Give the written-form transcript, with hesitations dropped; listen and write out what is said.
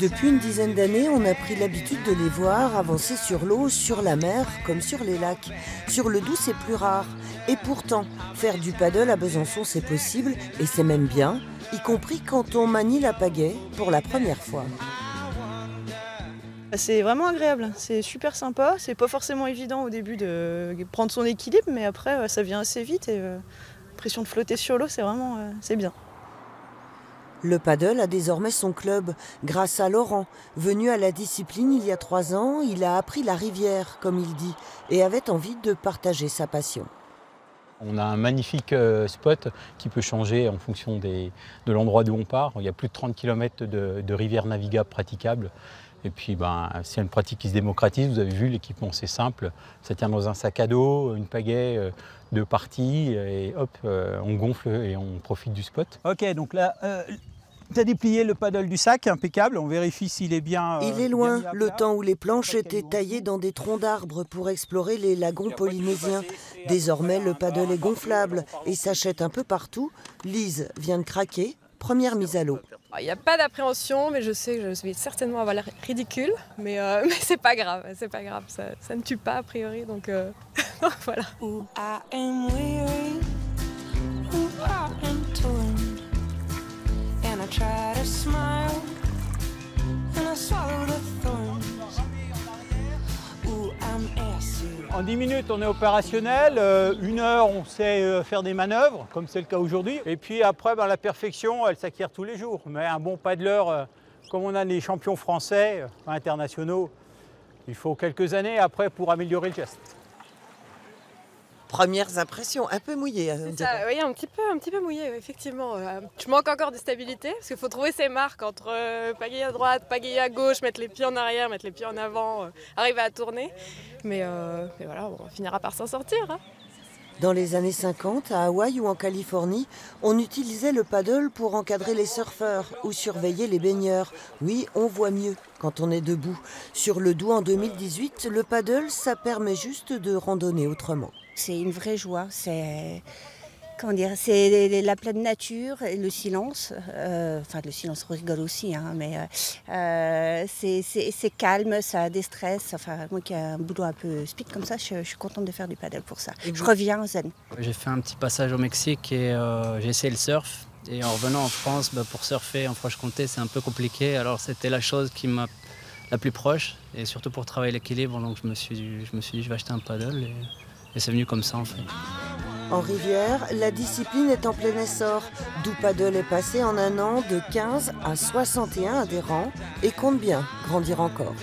Depuis une dizaine d'années, on a pris l'habitude de les voir avancer sur l'eau, sur la mer, comme sur les lacs. Sur le Doubs, c'est plus rare. Et pourtant, faire du paddle à Besançon, c'est possible, et c'est même bien, y compris quand on manie la pagaie pour la première fois. C'est vraiment agréable, c'est super sympa. C'est pas forcément évident au début de prendre son équilibre, mais après, ça vient assez vite et l'impression de flotter sur l'eau, c'est bien. Le paddle a désormais son club, grâce à Laurent. Venu à la discipline il y a 3 ans, il a appris la rivière, comme il dit, et avait envie de partager sa passion. On a un magnifique spot qui peut changer en fonction de l'endroit d'où on part. Il y a plus de 30 km de rivières navigables praticables. Et puis c'est une pratique qui se démocratise. Vous avez vu, l'équipement c'est simple. Ça tient dans un sac à dos, une pagaie, 2 parties, et hop, on gonfle et on profite du spot. Ok, donc là, tu as déplié le paddle du sac, impeccable. On vérifie s'il est bien. Il est loin, bien le temps où les planches étaient taillées dans des troncs d'arbres pour explorer les lagons polynésiens. Désormais, le paddle est gonflable et s'achète un peu partout. Lise vient de craquer, première mise à l'eau. Il n'y a pas d'appréhension, mais je sais que je vais certainement avoir l'air ridicule, mais c'est pas grave, ça ne tue pas a priori, donc voilà. En 10 minutes, on est opérationnel. 1 heure, on sait faire des manœuvres, comme c'est le cas aujourd'hui. Et puis après, la perfection, elle s'acquiert tous les jours. Mais un bon paddleur, comme on a des champions français, internationaux, il faut quelques années après pour améliorer le geste. Premières impressions, un peu mouillées. Oui, un petit peu mouillé, effectivement. Je manque encore de stabilité, parce qu'il faut trouver ses marques entre pagaie à droite, pagaie à gauche, mettre les pieds en arrière, mettre les pieds en avant, arriver à tourner. Mais voilà, on finira par s'en sortir. Hein. Dans les années 50, à Hawaï ou en Californie, on utilisait le paddle pour encadrer les surfeurs ou surveiller les baigneurs. Oui, on voit mieux quand on est debout. Sur le Doubs en 2018, le paddle, ça permet juste de randonner autrement. C'est une vraie joie, c'est la pleine nature et le silence. Le silence rigole aussi, hein, mais c'est calme, ça déstresse. Enfin, moi qui ai un boulot un peu speed comme ça, je suis contente de faire du paddle pour ça. Je reviens zen. J'ai fait un petit passage au Mexique et j'ai essayé le surf. Et en revenant en France, pour surfer en Franche-Comté, c'est un peu compliqué. Alors c'était la chose qui m'a la plus proche, et surtout pour travailler l'équilibre. Donc je me suis dit, je vais acheter un paddle. Et c'est venu comme ça en fait. En rivière, la discipline est en plein essor. Doubs Paddle est passé en un an de 15 à 61 adhérents et compte bien grandir encore.